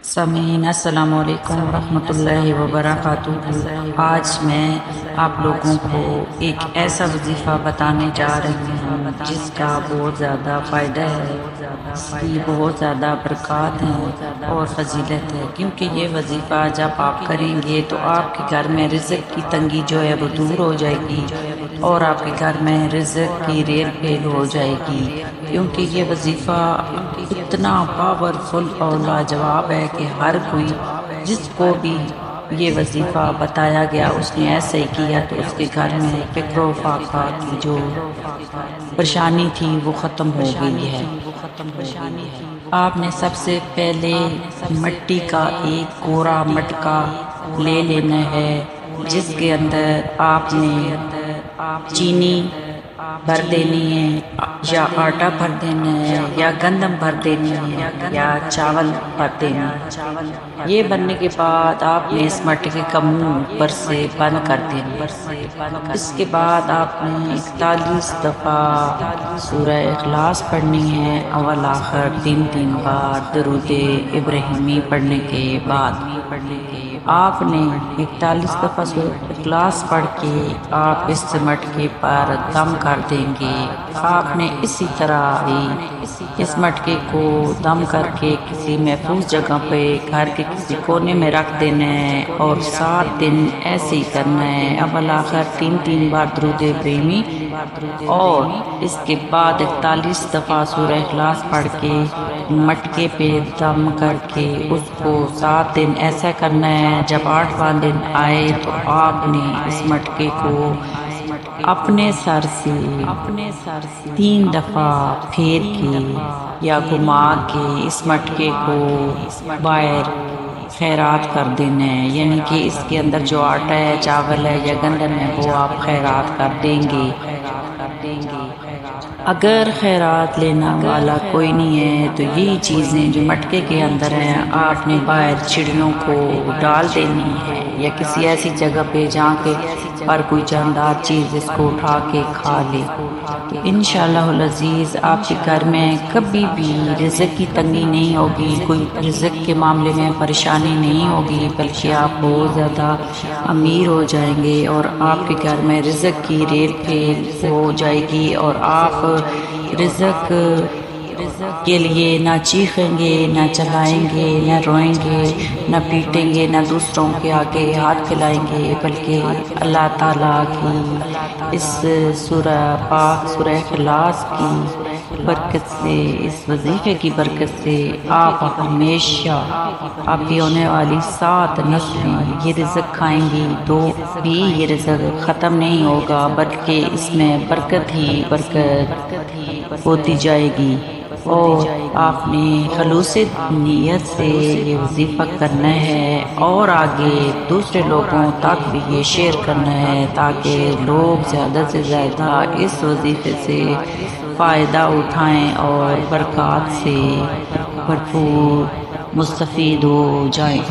سامعین السلام علیکم ورحمۃ اللہ وبرکاتہ۔ آج میں آپ لوگوں کو ایک ایسا وظیفہ بتانے جا رہی ہوں جس کا بہت زیادہ فائدہ ہے، اس کی بہت زیادہ برکات ہیں اور فضیلت ہے، کیونکہ یہ وظیفہ جب آپ کریں گے تو آپ کے گھر میں رزق کی تنگی جو ہے وہ دور ہو جائے گی اور آپ کے گھر میں رزق کی ریل پھیل ہو جائے گی، کیونکہ یہ وظیفہ اتنا پاورفل اور لاجواب ہے کہ ہر کوئی جس کو بھی یہ وظیفہ بتایا گیا اس نے ایسے ہی کیا تو اس کے گھر میں فکر و فاقہ کی جو پریشانی تھی وہ ختم ہو گئی ہے۔ آپ نے سب سے پہلے مٹی کا ایک کوڑا مٹکا لے لینا ہے، جس کے اندر آپ نے چینی بھر دینی ہے یا آٹا بھر دینا ہے یا گندم بھر دینی ہے یا چاول بھر دینا ہے۔ یہ بننے کے بعد آپ نے اس مٹکے کا منہ اوپر سے بند کر دینا ہے۔ اس کے بعد آپ نے 41 دفعہ سورہ اخلاص پڑھنی ہے، اول آخر 3 بار درود ابراہیمی پڑھنے کے بعد آپ نے 41 دفعہ سورہ اخلاص پڑھ کے آپ اس مٹکے پر دم کر دیں گے۔ آپ نے اسی طرح ہی اس مٹکے کو دم کر کے کسی محفوظ جگہ پہ گھر کے کسی کونے میں رکھ دینا ہے اور 7 دن ایسے ہی کرنا ہے، اول آخر 3 بار درود ابراہیمی اور اس کے بعد 41 دفعہ سورہ اخلاص پڑھ کے مٹکے پہ دم کر کے اس کو 7 دن ایسا کرنا ہے۔ جب 8واں دن آئے تو آپ نے اس مٹکے کو اپنے سر سے 3 دفعہ پھیر کے یا گھما کے اس مٹکے کو باہر خیرات کر دینا ہے، یعنی کہ اس کے اندر جو آٹا ہے، چاول ہے یا گندم ہے وہ آپ خیرات کر دیں گے۔ اگر خیرات لینا والا کوئی نہیں ہے تو یہی چیزیں جو مٹکے کے اندر ہیں آپ نے باہر چڑیوں کو ڈال دینی ہے یا کسی ایسی جگہ پہ جہاں کے پر کوئی جاندار چیز اس کو اٹھا کے کھا لے تو انشاءاللہ العزیز آپ کے گھر میں کبھی بھی رزق کی تنگی نہیں ہوگی، کوئی رزق کے معاملے میں پریشانی نہیں ہوگی، بلکہ آپ بہت زیادہ امیر ہو جائیں گے اور آپ کے گھر میں رزق کی ریل پھیل ہو جائے گی اور آپ رزق کے لیے نہ چیخیں گے، نہ چلائیں گے، نہ روئیں گے، نہ پیٹیں گے، نہ دوسروں کے آگے ہاتھ پھیلائیں گے، بلکہ اللہ تعالیٰ کی اس سورہ پاک سورہ اخلاص کی برکت سے، اس وظیفے کی برکت سے آپ ہمیشہ آپ کی ہونے والی 7 نسلیں یہ رزق کھائیں گی تو بھی یہ رزق ختم نہیں ہوگا، بلکہ اس میں برکت ہی برکت ہوتی جائے گی۔ اور آپ نے خلوص نیت سے یہ وظیفہ کرنا ہے اور آگے دوسرے لوگوں تک بھی یہ شیئر کرنا ہے تاکہ لوگ زیادہ سے زیادہ اس وظیفے سے فائدہ اٹھائیں اور برکات سے بھرپور مستفید ہو جائیں۔